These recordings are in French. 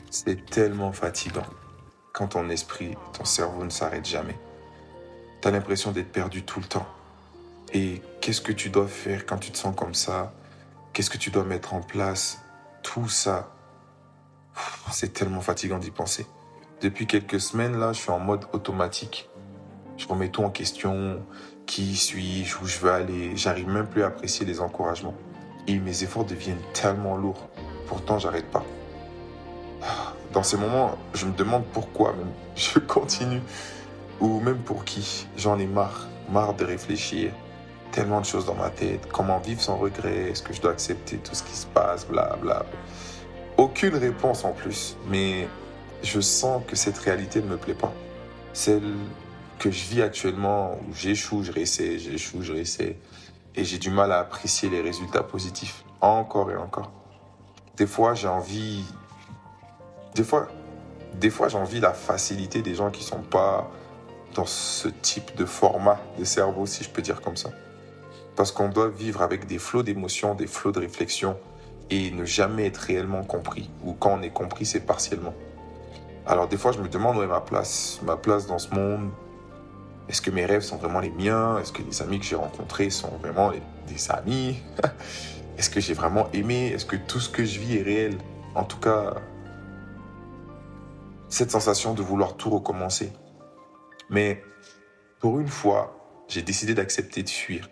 C'est tellement fatigant quand ton esprit, ton cerveau ne s'arrête jamais. T'as l'impression d'être perdu tout le temps. Et qu'est-ce que tu dois faire quand tu te sens comme ça? Qu'est-ce que tu dois mettre en place? Tout ça, c'est tellement fatigant d'y penser. Depuis quelques semaines, là, je suis en mode automatique. Je remets tout en question. Qui suis-je? Où je veux aller? J'arrive même plus à apprécier les encouragements. Et mes efforts deviennent tellement lourds. Pourtant, j'arrête pas. Dans ces moments, je me demande pourquoi même. Je continue. Ou même pour qui. J'en ai marre. Marre de réfléchir. Tellement de choses dans ma tête. Comment vivre sans regret? Est-ce que je dois accepter tout ce qui se passe? Bla bla. Aucune réponse en plus. Mais je sens que cette réalité ne me plaît pas. Celle que je vis actuellement, où j'échoue, je réessaie, j'échoue, je réessaie. Et j'ai du mal à apprécier les résultats positifs. Encore et encore. Des fois, j'ai envie... Des fois, j'ai envie de la facilité des gens qui sont pas dans ce type de format de cerveau, si je peux dire comme ça. Parce qu'on doit vivre avec des flots d'émotions, des flots de réflexion et ne jamais être réellement compris. Ou quand on est compris, c'est partiellement. Alors des fois, je me demande où est ma place dans ce monde. Est-ce que mes rêves sont vraiment les miens? Est-ce que les amis que j'ai rencontrés sont vraiment des amis? Est-ce que j'ai vraiment aimé? Est-ce que tout ce que je vis est réel? En tout cas, cette sensation de vouloir tout recommencer. Mais pour une fois, j'ai décidé d'accepter de fuir.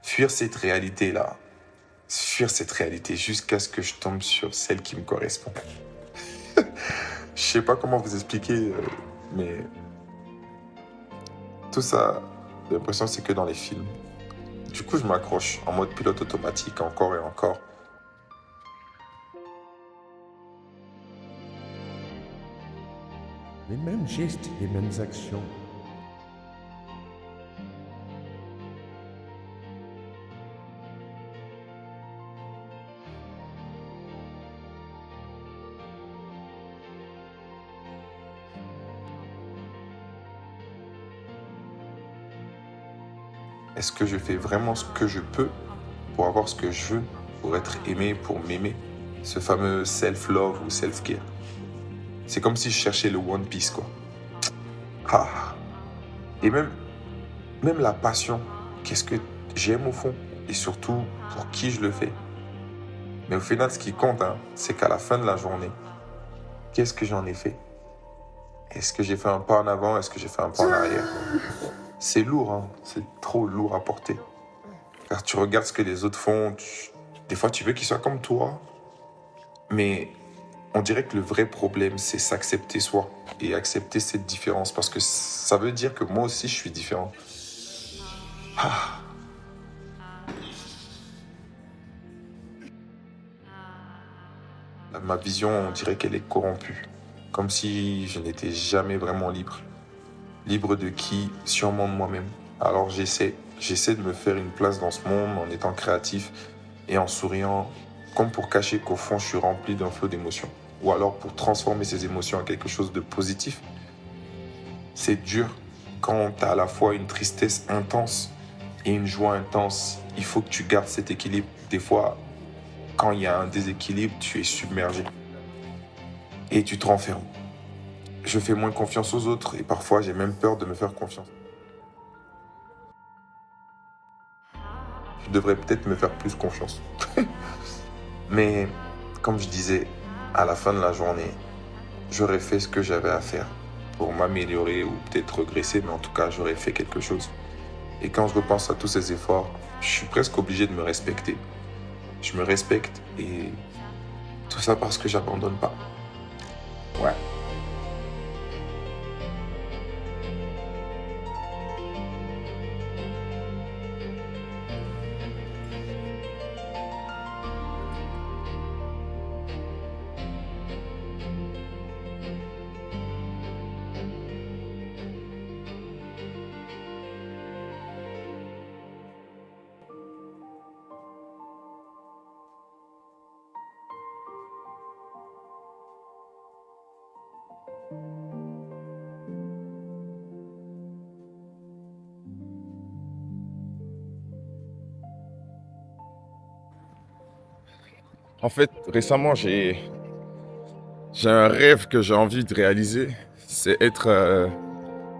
Fuir cette réalité-là. Fuir cette réalité jusqu'à ce que je tombe sur celle qui me correspond. Je sais pas comment vous expliquer, mais tout ça, j'ai l'impression que c'est que dans les films. Du coup, je m'accroche en mode pilote automatique encore et encore. Les mêmes gestes, les mêmes actions. Est-ce que je fais vraiment ce que je peux pour avoir ce que je veux, pour être aimé, pour m'aimer? Ce fameux self-love ou self-care. C'est comme si je cherchais le One Piece, quoi. Ah. Et même la passion, qu'est-ce que j'aime au fond? Et surtout, pour qui je le fais? Mais au final, ce qui compte, hein, c'est qu'à la fin de la journée, qu'est-ce que j'en ai fait? Est-ce que j'ai fait un pas en avant? Est-ce que j'ai fait un pas en arrière? C'est lourd, hein, c'est trop lourd à porter. Car tu regardes ce que les autres font, des fois tu veux qu'ils soient comme toi, mais on dirait que le vrai problème, c'est s'accepter soi et accepter cette différence, parce que ça veut dire que moi aussi, je suis différent. Ah. Ma vision, on dirait qu'elle est corrompue, comme si je n'étais jamais vraiment libre. Libre de qui? Sûrement de moi-même. Alors j'essaie de me faire une place dans ce monde en étant créatif et en souriant, comme pour cacher qu'au fond, je suis rempli d'un flot d'émotions. Ou alors pour transformer ces émotions en quelque chose de positif. C'est dur quand tu as à la fois une tristesse intense et une joie intense. Il faut que tu gardes cet équilibre. Des fois, quand il y a un déséquilibre, tu es submergé et tu te renfermes. Je fais moins confiance aux autres et parfois j'ai même peur de me faire confiance. Je devrais peut-être me faire plus confiance. Mais comme je disais, à la fin de la journée, j'aurais fait ce que j'avais à faire pour m'améliorer ou peut-être regresser, mais en tout cas, j'aurais fait quelque chose. Et quand je repense à tous ces efforts, je suis presque obligé de me respecter. Je me respecte et tout ça parce que j'abandonne pas. Ouais. En fait, récemment, j'ai un rêve que j'ai envie de réaliser. C'est être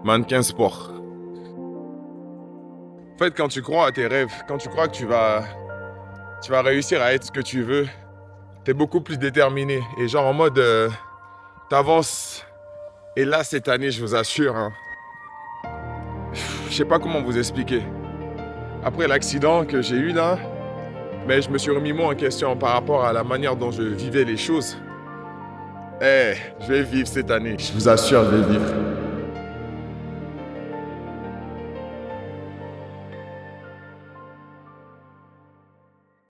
mannequin sport. En fait, quand tu crois à tes rêves, quand tu crois que tu vas réussir à être ce que tu veux, t'es beaucoup plus déterminé. Et genre en mode, t'avances. Et là, cette année, je vous assure, hein, je sais pas comment vous expliquer. Après l'accident que j'ai eu là, mais je me suis remis moi en question par rapport à la manière dont je vivais les choses. Je vais vivre cette année. Je vous assure, je vais vivre.